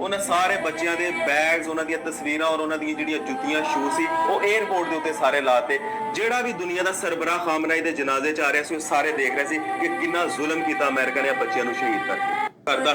ਉਹਨਾਂ ਸਾਰੇ ਬੱਚਿਆਂ ਦੇ ਬੈਗਸ, ਉਹਨਾਂ ਦੀਆਂ ਤਸਵੀਰਾਂ ਔਰ ਉਹਨਾਂ ਦੀਆਂ ਜਿਹੜੀਆਂ ਜੁੱਤੀਆਂ ਸ਼ੂ ਸੀ ਉਹ 에어ਪੋਰਟ ਦੇ ਉੱਤੇ ਸਾਰੇ ਲਾਤੇ। ਜਿਹੜਾ ਵੀ ਦੁਨੀਆ ਦਾ ਸਰਬਰਾਹ ਖਾਮਨਾਈ ਦੇ ਜਨਾਜ਼ੇ 'ਚ ਆ ਰਿਹਾ ਸੀ ਉਹ ਸਾਰੇ ਦੇਖ ਰਹੇ ਸੀ ਕਿ ਕਿੰਨਾ ਜ਼ੁਲਮ ਕੀਤਾ ਅਮਰੀਕਾ ਨੇ ਬੱਚਿਆਂ ਨੂੰ ਸ਼ਹੀਦ ਕਰਕੇ ਕਰਦਾ।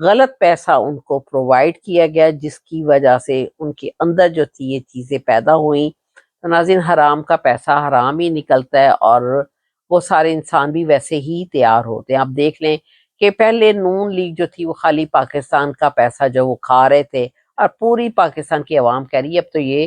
غلط پیسہ ان کو پرووائڈ کیا گیا، جس کی وجہ سے ان کے اندر جو تھی یہ چیزیں پیدا ہوئیں۔ تو ناظرین، حرام کا پیسہ حرام ہی نکلتا ہے، اور وہ سارے انسان بھی ویسے ہی تیار ہوتے ہیں۔ آپ دیکھ لیں کہ پہلے نون لیگ جو تھی وہ خالی پاکستان کا پیسہ جو وہ کھا رہے تھے، اور پوری پاکستان کی عوام کہہ رہی ہے اب تو یہ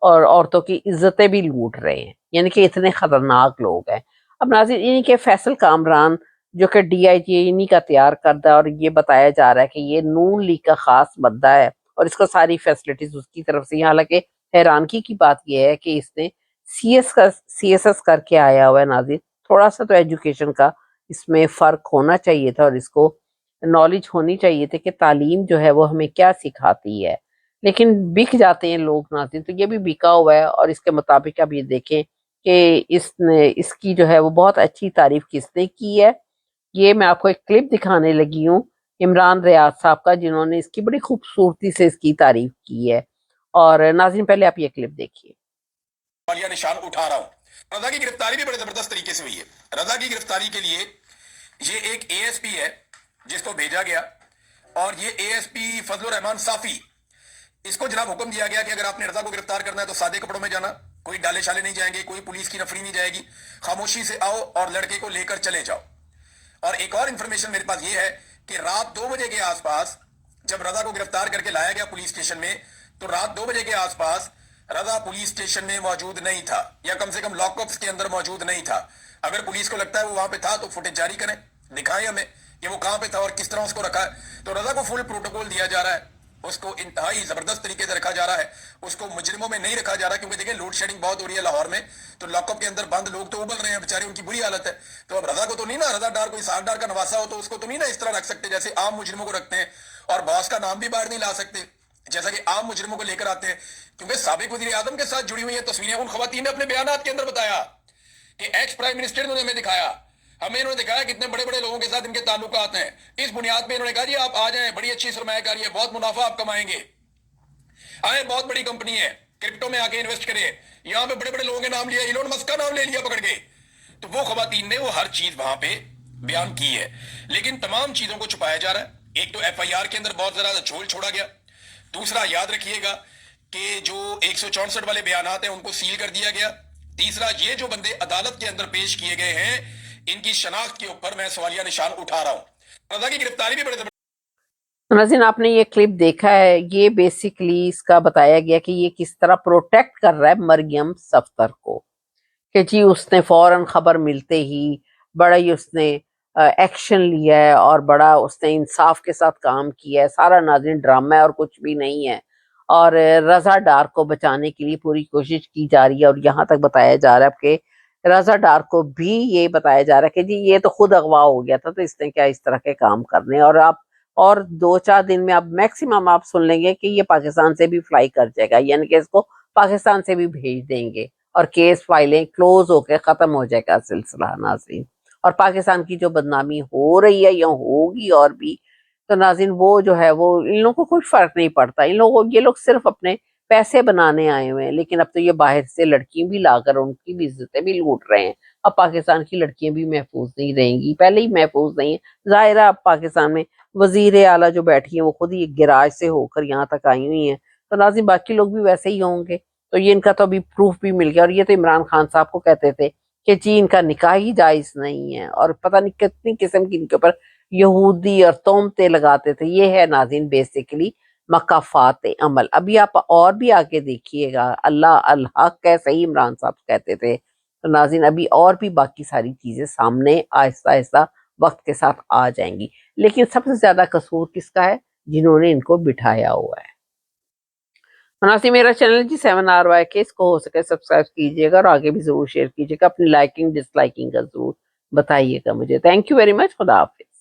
اور عورتوں کی عزتیں بھی لوٹ رہے ہیں، یعنی کہ اتنے خطرناک لوگ ہیں۔ اب ناظرین، انہی کے فیصل کامران جو کہ ڈی آئی جی انہی کا تیار کردہ، اور یہ بتایا جا رہا ہے کہ یہ نون لیگ کا خاص بندہ ہے، اور اس کو ساری فیسلٹیز اس کی طرف سے ہیں۔ حالانکہ حیرانگی کی بات یہ ہے کہ اس نے سی ایس ایس کر کے آیا ہوا ہے۔ ناظرین، تھوڑا سا تو ایجوکیشن کا اس میں فرق ہونا چاہیے تھا، اور اس کو نالج ہونی چاہیے تھی کہ تعلیم جو ہے وہ ہمیں کیا سکھاتی ہے، لیکن بک جاتے ہیں لوگ۔ ناظرین، تو یہ بھی بکا ہوا ہے، اور اس کے مطابق اب یہ دیکھیں کہ اس کی جو ہے وہ بہت اچھی تعریف کس نے کی ہے۔ یہ میں آپ کو ایک کلپ دکھانے لگی ہوں عمران ریاض صاحب کا، جنہوں نے اس کی بڑی خوبصورتی سے اس کی تعریف کی ہے۔ اور ناظرین، پہلے آپ یہ کلپ دیکھیے۔ سوالیہ نشان اٹھا رہا ہوں۔ رضا کی گرفتاری بھی بڑے زبردست طریقے سے ہوئی ہے۔ رضا کی گرفتاری کے لیے یہ ایک اے ایس پی ہے جس کو بھیجا گیا، اور یہ اے ایس پی فضل الرحمان صافی، اس کو جناب حکم دیا گیا کہ اگر آپ نے رضا کو گرفتار کرنا ہے تو سادے کپڑوں میں جانا، کوئی ڈالے شالے نہیں جائیں گے، کوئی پولیس کی نفری نہیں جائے گی، خاموشی سے آؤ اور لڑکے کو لے کر چلے جاؤ۔ اور ایک اور انفارمیشن میرے پاس یہ ہے کہ رات 2 بجے کے آس پاس جب رضا کو گرفتار کر کے لایا گیا پولیس اسٹیشن میں، تو رات 2 بجے کے آس پاس رضا پولیس اسٹیشن میں موجود نہیں تھا، یا کم سے کم لاک اپس کے اندر موجود نہیں تھا۔ اگر پولیس کو لگتا ہے وہ وہاں پہ تھا تو فوٹیج جاری کریں، دکھائیں ہمیں کہ وہ کہاں پہ تھا اور کس طرح اس کو رکھا ہے۔ تو رضا کو فل پروٹوکول دیا جا رہا ہے، اس کو انتہائی زبردست طریقے سے رکھا جا رہا ہے، اس کو مجرموں میں نہیں رکھا جا رہا، کیونکہ دیکھیں لوڈ شیڈنگ بہت ہو رہی ہے لاہور میں، تو لاک اپ کے اندر بند لوگ تو ابل رہے ہیں بیچارے، ان کی بری حالت ہے۔ تو اب رضا کو تو نہیں نا، رضا ڈار کوئی ساٹھ ڈار کا نواسا ہو تو اس کو تو نہیں نا اس طرح رکھ سکتے جیسے عام مجرموں کو رکھتے ہیں، اور باس کا نام بھی باہر نہیں لا سکتے جیسا کہ عام مجرموں کو لے کر آتے ہیں، کیونکہ سابق وزیر اعظم کے ساتھ جڑی ہوئی ہیں تصویریں۔ ان خواتین نے اپنے بیانات کے اندر بتایا کہ ایکس پرائم منسٹر نے ہمیں دکھایا، انہوں نے دکھایا کتنے بڑے بڑے لوگوں کے ساتھ ان کے تعلقات ہیں۔ اس بنیاد پہ انہوں نے کہا جی آپ آ جائیں، بڑی اچھی سرمایہ کاری ہے، بہت منافع آپ کمائیں گے، آئیں، بہت بڑی کمپنی ہے، کرپٹو میں آ کے انویسٹ کریں۔ یہاں پہ بڑے بڑے لوگوں کے نام لیا، ایلون مسک کا نام لے لیا پکڑ کے۔ تو وہ خواتین نے وہ ہر چیز وہاں پہ بیان کی ہے، لیکن تمام چیزوں کو چھپایا جا رہا ہے۔ ایک تو ایف آئی آر کے اندر بہت زیادہ جھول چھوڑا گیا، دوسرا یاد رکھیے گا کہ جو 164 والے بیانات ہیں ان کو سیل کر دیا گیا، تیسرا یہ جو بندے عدالت کے اندر پیش کیے گئے ہیں ان کی شناخت کے اوپر میں سوالیہ نشان اٹھا رہا ہوں۔ رضا کی گرفتاری بھی بڑے ناظرین، آپ نے یہ کلپ دیکھا ہے، یہ بیسیکلی اس کا بتایا گیا کہ یہ کس طرح پروٹیکٹ کر رہا ہے مریم صفدر کو، کہ جی اس نے فوراً خبر ملتے ہی بڑا ہی اس نے ایکشن لیا ہے، اور بڑا اس نے انصاف کے ساتھ کام کیا ہے۔ سارا ناظرین ڈرامہ ہے اور کچھ بھی نہیں ہے، اور رضا ڈار کو بچانے کے لیے پوری کوشش کی جا رہی ہے، اور یہاں تک بتایا جا رہا ہے کہ رضا ڈار کو بھی یہ بتایا جا رہا ہے کہ جی یہ تو خود اغوا ہو گیا تھا، تو اس نے کیا اس طرح کے کام کرنے، اور آپ اور 2-4 دن میں اب میکسیمم آپ سن لیں گے کہ یہ پاکستان سے بھی فلائی کر جائے گا، یعنی کہ اس کو پاکستان سے بھی بھیج دیں گے، اور کیس فائلیں کلوز ہو کے ختم ہو جائے گا سلسلہ ناظرین۔ اور پاکستان کی جو بدنامی ہو رہی ہے یا ہوگی اور بھی، تو ناظرین وہ جو ہے وہ ان لوگوں کو کوئی فرق نہیں پڑتا، یہ لوگ صرف اپنے پیسے بنانے آئے ہوئے ہیں، لیکن اب تو یہ باہر سے لڑکیاں بھی لا کر ان کی بھی عزتیں بھی لوٹ رہے ہیں۔ اب پاکستان کی لڑکیاں بھی محفوظ نہیں رہیں گی، پہلے ہی محفوظ نہیں ہیں، ظاہر ہے اب پاکستان میں وزیر اعلیٰ جو بیٹھی ہیں وہ خود ہی گراج سے ہو کر یہاں تک آئی ہوئی ہیں، تو ناظرین باقی لوگ بھی ویسے ہی ہوں گے۔ تو یہ ان کا تو ابھی پروف بھی مل گیا، اور یہ تو عمران خان صاحب کو کہتے تھے کہ جی ان کا نکاح ہی جائز نہیں ہے، اور پتہ نہیں کتنی قسم کی ان کے اوپر یہودی اور تہمتیں لگاتے تھے۔ یہ ہے ناظرین بیسیکلی مکافات عمل۔ ابھی آپ اور بھی آگے دیکھیے گا، اللہ الحق ہے، صحیح عمران صاحب کہتے تھے، تو ناظرین ابھی اور بھی باقی ساری چیزیں سامنے آہستہ آہستہ وقت کے ساتھ آ جائیں گی، لیکن سب سے زیادہ قصور کس کا ہے؟ جنہوں نے ان کو بٹھایا ہوا ہے۔ ناظرین میرا چینل جی 7RY کے، اس کو ہو سکے سبسکرائب کیجیے گا، اور آگے بھی ضرور شیئر کیجیے گا، اپنی لائکنگ ڈس لائکنگ کا ضرور بتائیے گا مجھے۔ تھینک یو ویری مچ، خدا حافظ۔